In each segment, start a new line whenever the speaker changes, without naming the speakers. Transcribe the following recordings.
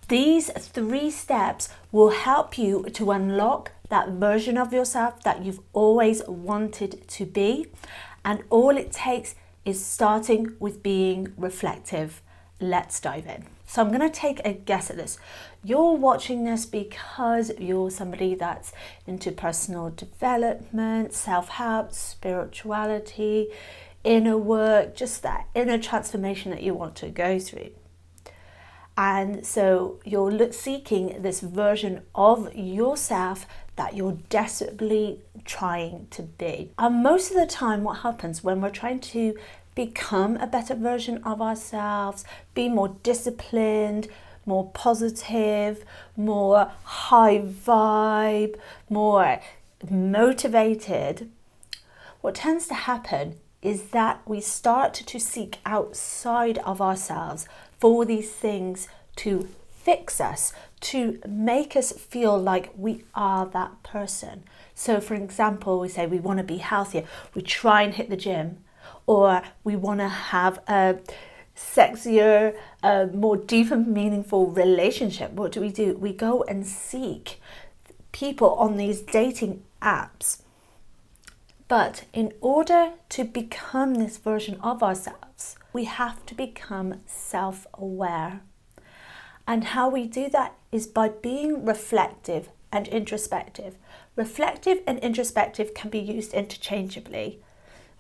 These 3 steps will help you to unlock that version of yourself that you've always wanted to be. And all it takes is starting with being reflective. Let's dive in. So I'm going to take a guess at this. You're watching this because you're somebody that's into personal development, self-help, spirituality, inner work, just that inner transformation that you want to go through. And so you're seeking this version of yourself that you're desperately trying to be. And most of the time what happens when we're trying to become a better version of ourselves, be more disciplined, more positive, more high vibe, more motivated, what tends to happen is that we start to seek outside of ourselves for these things to fix us, to make us feel like we are that person. So for example, we say we want to be healthier, we try and hit the gym, or we want to have a sexier, more deep and meaningful relationship. What do? We go and seek people on these dating apps. But in order to become this version of ourselves, we have to become self-aware. And how we do that is by being reflective and introspective. Reflective and introspective can be used interchangeably,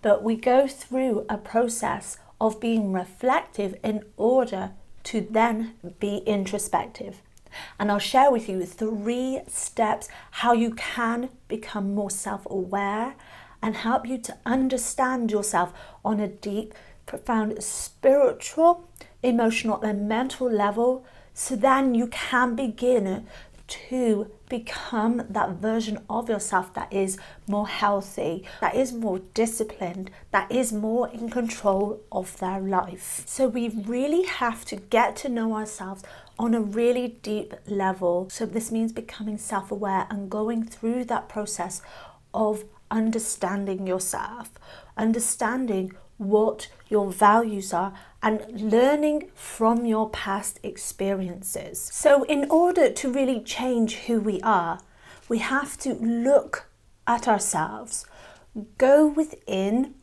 but we go through a process of being reflective in order to then be introspective. And I'll share with you 3 steps how you can become more self-aware and help you to understand yourself on a deep, profound spiritual, emotional and mental level, so then you can begin to become that version of yourself that is more healthy, that is more disciplined, that is more in control of their life. So we really have to get to know ourselves on a really deep level. So this means becoming self-aware and going through that process of understanding yourself, understanding what your values are, and learning from your past experiences. So in order to really change who we are, we have to look at ourselves, go within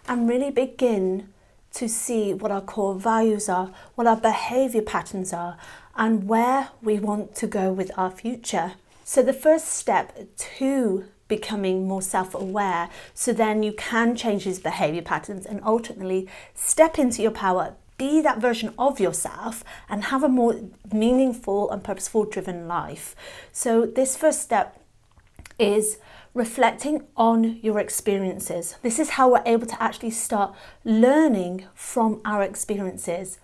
and really begin to see what our core values are, what our behavior patterns are, and where we want to go with our future. So the first step to becoming more self-aware, so then you can change these behavior patterns and ultimately step into your power, be that version of yourself and have a more meaningful and purposeful driven life. So this first step is reflecting on your experiences. This is how we're able to actually start learning from our experiences,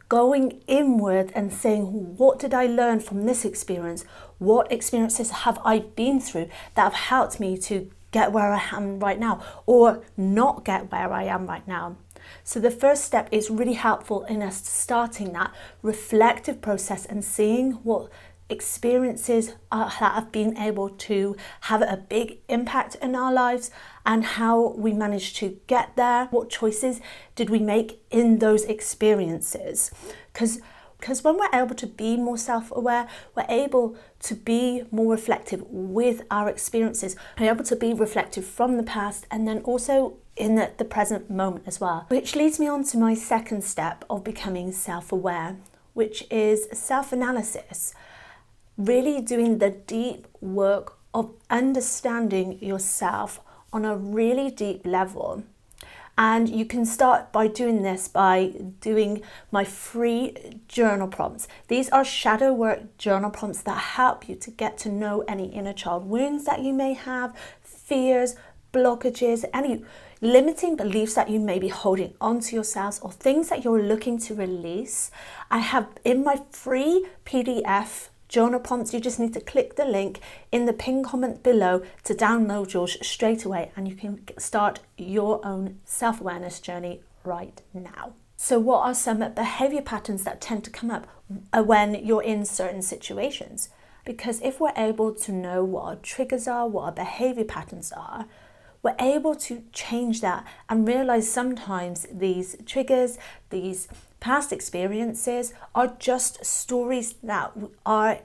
going inward and saying, what did I learn from this experience? What experiences have I been through that have helped me to get where I am right now, or not get where I am right now? So the first step is really helpful in us starting that reflective process and seeing what experiences that have been able to have a big impact in our lives and how we managed to get there. What choices did we make in those experiences? Because when we're able to be more self-aware, we're able to be more reflective with our experiences. We're able to be reflective from the past and then also in the present moment as well. Which leads me on to my second step of becoming self-aware, which is self-analysis. Really doing the deep work of understanding yourself on a really deep level. And you can start by doing this by doing my free journal prompts. These are shadow work journal prompts that help you to get to know any inner child wounds that you may have, fears, blockages, any limiting beliefs that you may be holding onto yourselves or things that you're looking to release. I have in my free PDF journal prompts. You just need to click the link in the pinned comment below to download yours straight away, and you can start your own self-awareness journey right now. So what are some behavior patterns that tend to come up when you're in certain situations? Because if we're able to know what our triggers are, what our behavior patterns are, we're able to change that and realize sometimes these triggers, these Past experiences are just stories that our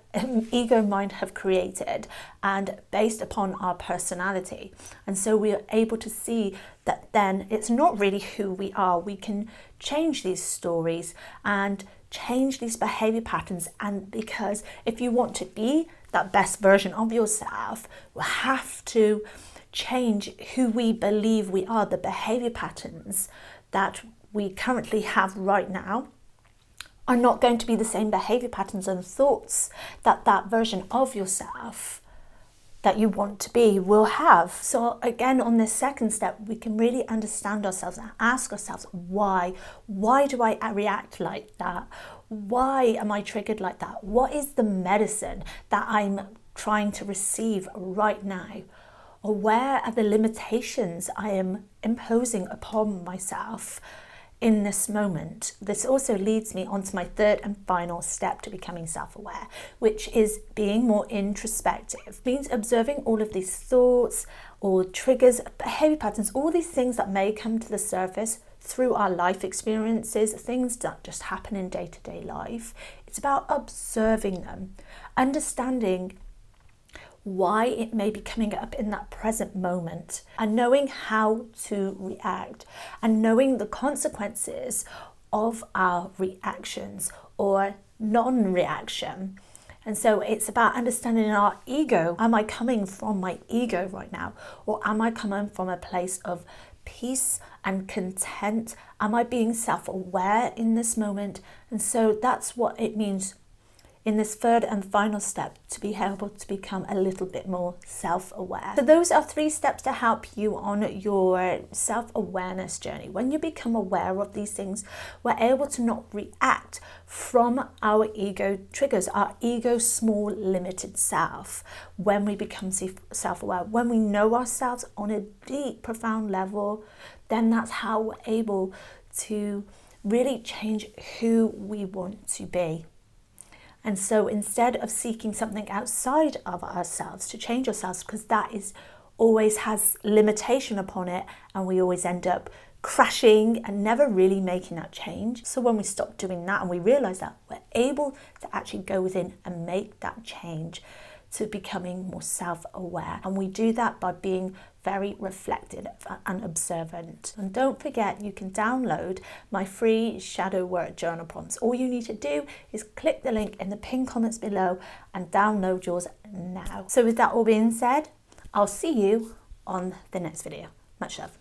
ego mind have created and based upon our personality. And so we are able to see that then it's not really who we are. We can change these stories and change these behavior patterns. And because if you want to be that best version of yourself, we have to change who we believe we are, the behavior patterns that we currently have right now are not going to be the same behavior patterns and thoughts that that version of yourself that you want to be will have. So again, on this second step, we can really understand ourselves and ask ourselves, why do I react like that? Why am I triggered like that? What is the medicine that I'm trying to receive right now? Or where are the limitations I am imposing upon myself in this moment? This also leads me on to my third and final step to becoming self-aware, which is being more introspective. It means observing all of these thoughts or triggers, behavior patterns, all these things that may come to the surface through our life experiences, things that just happen in day-to-day life. It's about observing them, understanding why it may be coming up in that present moment, and knowing how to react and knowing the consequences of our reactions or non-reaction. And so it's about understanding our ego. Am I coming from my ego right now? Or am I coming from a place of peace and content? Am I being self-aware in this moment? And so that's what it means in this third and final step, to be able to become a little bit more self-aware. So those are 3 steps to help you on your self-awareness journey. When you become aware of these things, we're able to not react from our ego triggers, our ego small limited self. When we become self-aware, when we know ourselves on a deep, profound level, then that's how we're able to really change who we want to be. And so instead of seeking something outside of ourselves to change ourselves, because that is always has limitation upon it, and we always end up crashing and never really making that change. So when we stop doing that and we realize that, we're able to actually go within and make that change to becoming more self-aware. And we do that by being very reflective and observant. And don't forget, you can download my free shadow work journal prompts. All you need to do is click the link in the pinned comments below and download yours now. So with that all being said, I'll see you on the next video. Much love.